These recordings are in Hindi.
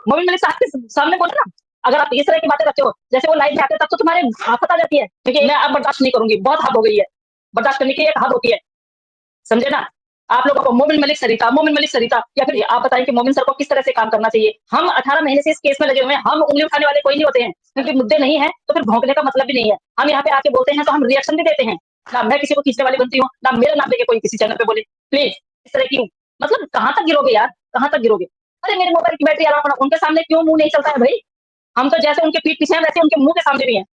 मोमिन मलिक साहब के सामने बोले ना, अगर आप इस तरह की बातें करते हो, जैसे वो लाइव में आते हैं तब तो तुम्हारे आफत आ जाती है, क्योंकि मैं अब बर्दाश्त नहीं करूंगी, बहुत हद हो गई है, बर्दाश्त करने की एक हद होती है, समझे ना? आप लोगों को मोमिन मलिक सरिता, या फिर आप बताएं कि मोमिन सर को किस तरह से काम करना चाहिए। हम 18 महीने से इस केस में लगे हुए हैं, हम उंगली उठाने वाले कोई नहीं होते हैं, क्योंकि मुद्दे नहीं है तो फिर भौंकने का मतलब भी नहीं है। हम यहाँ पे आके बोलते हैं तो हम रिएक्शन भी देते हैं, ना मैं किसी को खींचने वाली बनती हूँ, ना मेरा नाम लेके कोई किसी चैनल पे बोले। प्लीज इस तरह की, मतलब कहाँ तक गिरोगे यार, कहाँ तक गिरोगे? अरे मेरे मोबाइल की बैटरी आराम, उनके सामने क्यों मुंह नहीं चलता है भाई? हम तो जैसे उनके पीठ पीछे हैं वैसे उनके मुंह के सामने भी हैं।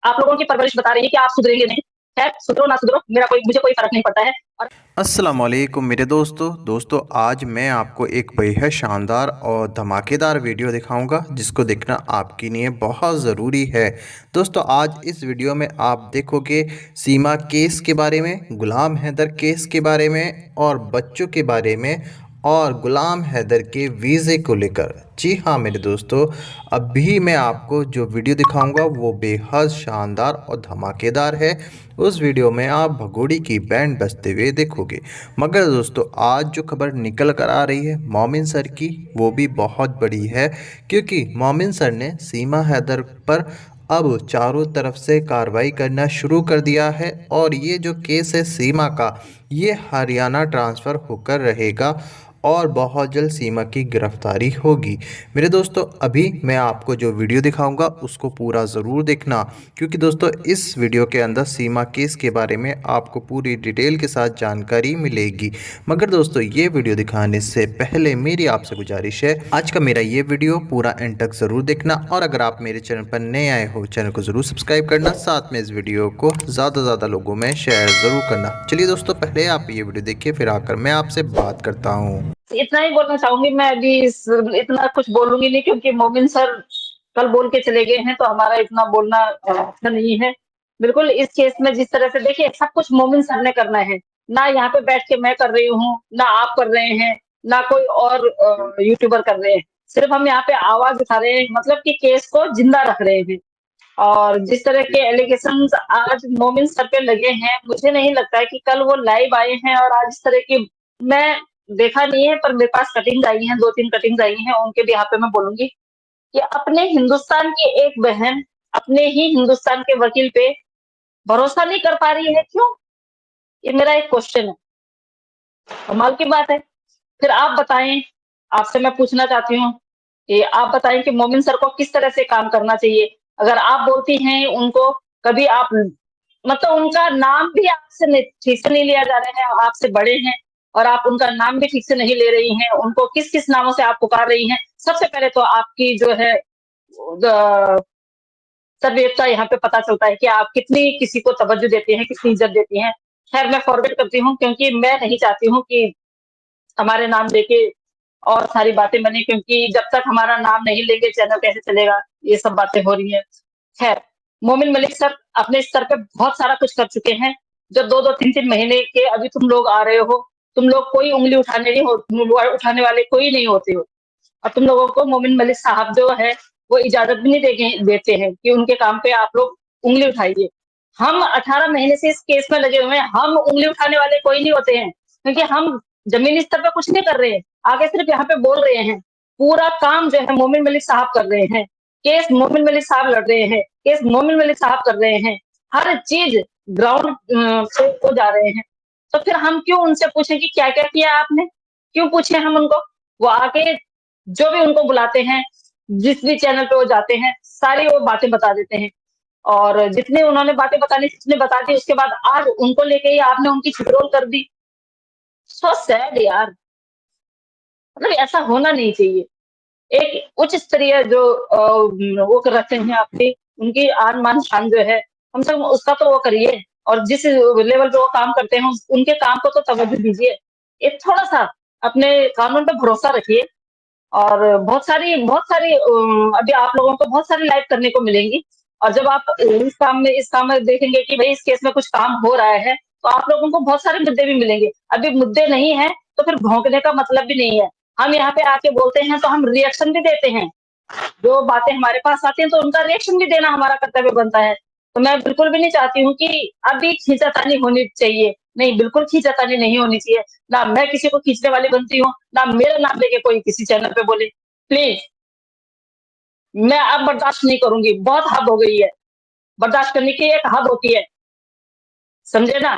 आप लोगों की परवरिश बता रही है कि आप सुधरेंगे नहीं। खैर, सुधरो ना सुधरो, मुझे कोई फर्क नहीं पड़ता है। और अस्सलामुअलैकुम मेरे दोस्तों आज मैं आपको एक बेहद शानदार और धमाकेदार वीडियो दिखाऊंगा जिसको देखना आपके लिए बहुत ज़रूरी है। दोस्तों आज इस वीडियो में आप देखोगे सीमा केस के बारे में, गुलाम हैदर केस के बारे में और बच्चों के बारे में और गुलाम हैदर के वीज़े को लेकर। जी हाँ मेरे दोस्तों, अभी मैं आपको जो वीडियो दिखाऊंगा वो बेहद शानदार और धमाकेदार है। उस वीडियो में आप भगोड़ी की बैंड बजते हुए देखोगे। मगर दोस्तों आज जो खबर निकल कर आ रही है मोमिन सर की, वो भी बहुत बड़ी है, क्योंकि मोमिन सर ने सीमा हैदर पर अब चारों तरफ से कार्रवाई करना शुरू कर दिया है और ये जो केस है सीमा का, ये हरियाणा ट्रांसफ़र होकर रहेगा और बहुत जल्द सीमा की गिरफ्तारी होगी। मेरे दोस्तों अभी मैं आपको जो वीडियो दिखाऊंगा उसको पूरा ज़रूर देखना, क्योंकि दोस्तों इस वीडियो के अंदर सीमा केस के बारे में आपको पूरी डिटेल के साथ जानकारी मिलेगी। मगर दोस्तों ये वीडियो दिखाने से पहले मेरी आपसे गुजारिश है, आज का मेरा ये वीडियो पूरा एंड तक ज़रूर देखना और अगर आप मेरे चैनल पर नए आए हो चैनल को ज़रूर सब्सक्राइब करना, साथ में इस वीडियो को ज़्यादा से ज़्यादा लोगों में शेयर ज़रूर करना। चलिए दोस्तों पहले आप ये वीडियो देखिए, फिर आकर मैं आपसे बात करता हूँ। इतना ही बोलना चाहूंगी मैं अभी, इतना कुछ बोलूंगी नहीं, क्योंकि मोमिन सर कल बोल के चले गए हैं, तो हमारा इतना बोलना अच्छा नहीं है। बिल्कुल इस केस में जिस तरह से देखिए, सब कुछ मोमिन सर ने करना है, ना यहाँ पे बैठ के मैं कर रही हूँ, ना आप कर रहे हैं, ना कोई और यूट्यूबर कर रहे हैं। सिर्फ हम यहाँ पे आवाज उठा रहे हैं, मतलब कि केस को जिंदा रख रहे हैं। और जिस तरह के एलिगेशन आज मोमिन सर पे लगे हैं, मुझे नहीं लगता है कि कल वो लाइव आए हैं और आज इस तरह की, मैं देखा नहीं है पर मेरे पास कटिंग्स आई हैं, 2-3 कटिंग्स आई हैं, उनके भी यहाँ पे मैं बोलूंगी कि अपने हिंदुस्तान की एक बहन अपने ही हिंदुस्तान के वकील पे भरोसा नहीं कर पा रही है, क्यों? ये मेरा एक क्वेश्चन है, कमाल की बात है। फिर आप बताएं, आपसे मैं पूछना चाहती हूँ कि आप बताएं कि मोमिन सर को किस तरह से काम करना चाहिए। अगर आप बोलती हैं उनको, कभी आप, मतलब उनका नाम भी आपसे ठीक से नहीं लिया जा रहा है, आपसे बड़े हैं और आप उनका नाम भी ठीक से नहीं ले रही हैं, उनको किस किस नामों से आप पुकार रही हैं। सबसे पहले तो आपकी जो है सर्वयोग्यता यहाँ पे पता चलता है कि आप कितनी किसी को तवज्जो देती हैं, कितनी इज्जत देती हैं। खैर मैं फॉरवर्ड करती हूँ, क्योंकि मैं नहीं चाहती हूँ कि हमारे नाम लेके और सारी बातें बने, क्योंकि जब तक हमारा नाम नहीं लेंगे चैनल कैसे चलेगा, ये सब बातें हो रही है। खैर, मोमिन मलिक सर अपने स्तर पे बहुत सारा कुछ कर चुके हैं। जो 2-2 3-3 महीने के अभी तुम लोग आ रहे हो, तुम लोग कोई उंगली उठाने नहीं हो, उठाने वाले कोई नहीं होते हो। और तुम लोगों को मोमिन मलिक साहब जो है वो इजाजत भी नहीं देते हैं कि उनके काम पे आप लोग उंगली उठाइए। हम 18 महीने से इस केस में लगे हुए हैं, हम उंगली उठाने वाले कोई नहीं होते हैं, क्योंकि हम जमीनी स्तर पे कुछ नहीं कर रहे हैं, आगे सिर्फ यहाँ पे बोल रहे हैं। पूरा काम जो है मोमिन मलिक साहब कर रहे हैं, केस मोमिन मलिक साहब लड़ रहे हैं, केस मोमिन मलिक साहब कर रहे हैं, हर चीज ग्राउंड पे हो जा रहे हैं। तो फिर हम क्यों उनसे पूछें कि क्या क्या किया आपने? क्यों पूछे हम उनको? वो आके जो भी उनको बुलाते हैं, जिस भी चैनल पे वो जाते हैं, सारी वो बातें बता देते हैं। और जितने उन्होंने बातें बतानी थी उसने बता दी, उसके बाद आज उनको लेके ही आपने उनकी छिटरोल कर दी। सो सैड यार, मतलब ऐसा होना नहीं चाहिए। एक उच्च स्तरीय जो वो कर रखते हैं आपकी, उनकी आन मान शान जो है, कम से कम उसका तो वो करिए। और जिस लेवल पे वो काम करते हैं उनके काम को तो तवज्जो दीजिए। एक थोड़ा सा अपने कानून पे भरोसा रखिए। और बहुत सारी अभी आप लोगों को बहुत सारी लाइव करने को मिलेंगी। और जब आप इस काम में देखेंगे कि भाई इस केस में कुछ काम हो रहा है, तो आप लोगों को बहुत सारे मुद्दे भी मिलेंगे। अभी मुद्दे नहीं है तो फिर भौंकने का मतलब भी नहीं है। हम यहाँ पे आके बोलते हैं तो हम रिएक्शन भी देते हैं, जो बातें हमारे पास आती हैं तो उनका रिएक्शन भी देना हमारा कर्तव्य बनता है। तो मैं बिल्कुल भी नहीं चाहती हूँ कि अभी खींचातानी होनी चाहिए, नहीं बिल्कुल खींचातानी नहीं होनी चाहिए। ना मैं किसी को खींचने वाली बनती हूँ, ना मेरा नाम लेके कोई किसी चैनल पे बोले। प्लीज मैं अब बर्दाश्त नहीं करूँगी, बहुत हद हो गई है। बर्दाश्त करने की एक हद होती है, समझे ना?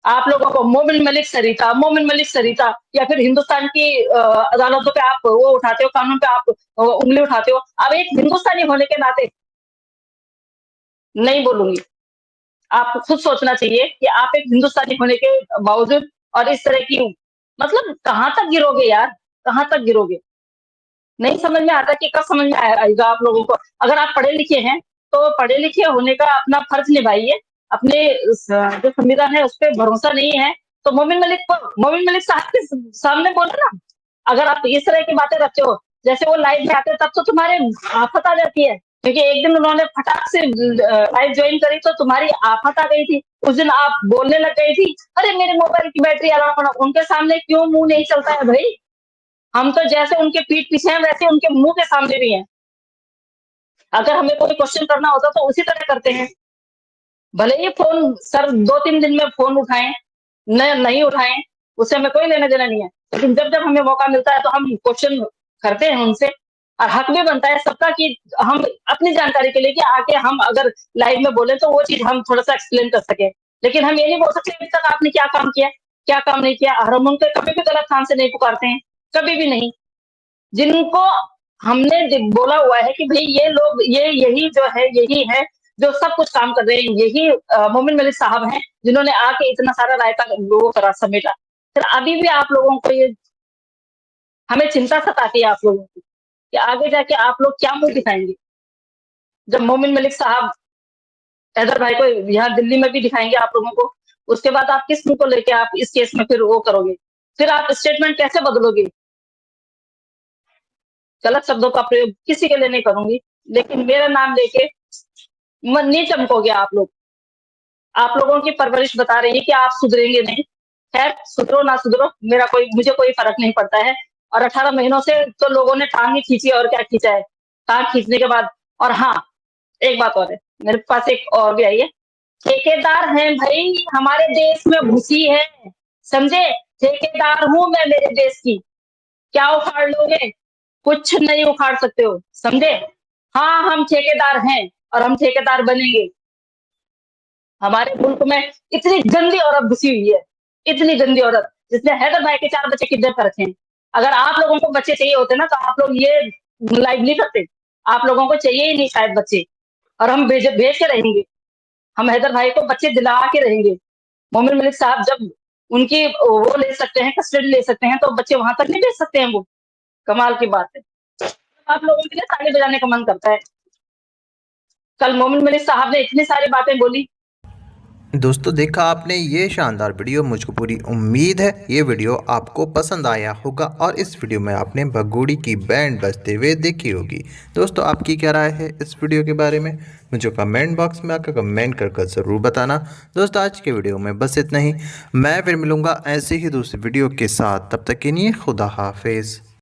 आप लोगों को मोमिन मलिक सरीता या फिर हिंदुस्तान की अदालतों पे आप वो उठाते हो, कानून पे आप उँगली उठाते हो। अब एक हिंदुस्तानी होने के नाते नहीं बोलूँगी। आपको खुद सोचना चाहिए कि आप एक हिंदुस्तानी होने के बावजूद और इस तरह की मतलब कहाँ तक गिरोगे यार? कहाँ तक गिरोगे? नहीं समझ में आता कि कब समझ में आएगा आप लोगों को। अगर आप पढ़े-लिखे हैं, तो पढ़े-लिखे होने का अपना फर्ज़ निभाइए। अपने जो संविधान है, उस पे भरोसा नहीं है, तो मोमिन मलिक साहब के सामने बोलो ना। अगर आप इस तरह की बातें रखते हो, जैसे वो लाइव में आते हैं, तब तो तुम्हारे आफ़त आ जाती है। क्योंकि एक दिन उन्होंने फटाक से लाइव जॉइन करी, तो तुम्हारी आफ़त आ गई थी। उस दिन आप बोलने लग गई थी, "अरे! मेरे मोबाइल की बैटरी आराम पड़ा।" उनके सामने क्यों मुँह नहीं चलता है भई? हम तो जैसे उनके पीठ पीछे हैं, वैसे उनके मुँह के सामने भी हैं। अगर हमें कोई क्वेश्चन करना होता तो उसी तरह करते हैं। भले ही फ़ोन सर 2-3 दिन में फ़ोन उठाएँ, नहीं उठाएँ, उससे हमें कोई लेना-देना नहीं है। लेकिन जब-जब हमें मौका मिलता है तो हम क्वेश्चन करते हैं उनसे और हक भी बनता है सबका कि हम अपनी जानकारी के लिए कि आके हम अगर लाइव में बोले तो वो चीज़ हम थोड़ा-सा एक्सप्लेन कर सकें। लेकिन हम ये नहीं बोल सकते अभी तक आपने क्या काम किया, क्या काम नहीं किया और हम उनके कभी भी गलत काम से नहीं पुकारते हैं, कभी भी नहीं। जिनको हमने बोला हुआ है कि भई ये लोग ये यही जो है यही है जो सब कुछ काम कर रहे हैं, यही मोमिन मलिक साहब हैं, जिन्होंने आके इतना सारा रायता वो करा समेटा। फिर अभी भी आप लोगों को ये हमें चिंता सताती है आप लोगों की, कि आगे जाके आप लोग क्या मुँह दिखाएँगे? जब मोमिन मलिक साहब हैदर भाई को यहाँ दिल्ली में भी दिखाएँगे आप लोगों को, उसके बाद आप किस मुँह को लेके आप इस केस में फिर वो करोगे? फिर आप स्टेटमेंट कैसे बदलोगे? गलत शब्दों का प्रयोग किसी के लिए नहीं करूँगी, लेकिन मेरा नाम लेके नहीं चमकोगे आप लोग। आप लोगों की परवरिश बता रही है कि आप सुधरेंगे नहीं। खैर सुधरो ना सुधरो मुझे कोई फ़र्क नहीं पड़ता है और 18 महीनों से तो लोगों ने टाँग ही खींची और क्या खींचा है। टाँग खींचने के बाद और हाँ, एक बात और है, मेरे पास एक और भी आई है। ठेकेदार हैं भई, हमारे देश में घुसी है, समझे? ठेकेदार हूँ मैं मेरे देश की। क्या उखाड़ लोगे? कुछ नहीं उखाड़ सकते हो, समझे? हाँ, हम ठेकेदार हैं और हम ठेकेदार बनेंगे। हमारे मुल्क में इतनी गंदी औरत घुसी हुई है, इतनी गंदी औरत, जिसने हैदर भाई के 4 बच्चे किडनैप कर रखे हैं। अगर आप लोगों को बच्चे चाहिए होते ना, तो आप लोग ये लाइव नहीं करते। आप लोगों को चाहिए ही नहीं शायद बच्चे और हम भेज के रहेंगे। हम हैदर भाई को बच्चे दिला के रहेंगे। मोमिन मलिक साहब जब उनकी वो ले सकते हैं, कस्टडी ले सकते हैं, तो बच्चे वहाँ तक नहीं भेज सकते हैं वो। कमाल की बात है। आप लोगों के लिए ताली बजाने का मन करता है। कल मोमिन मलिक साहब ने इतनी सारी बातें बोली। दोस्तों देखा आपने ये शानदार वीडियो, मुझको पूरी उम्मीद है ये वीडियो आपको पसंद आया होगा और इस वीडियो में आपने भगोड़ी की बैंड बजते हुए देखी होगी। दोस्तों आपकी क्या राय है इस वीडियो के बारे में, मुझे कमेंट बॉक्स में आकर कमेंट कर ज़रूर बताना। दोस्तों आज के वीडियो में बस इतना ही, मैं फिर मिलूँगा ऐसे ही दूसरी वीडियो के साथ, तब तक के लिए खुदा हाफिज़।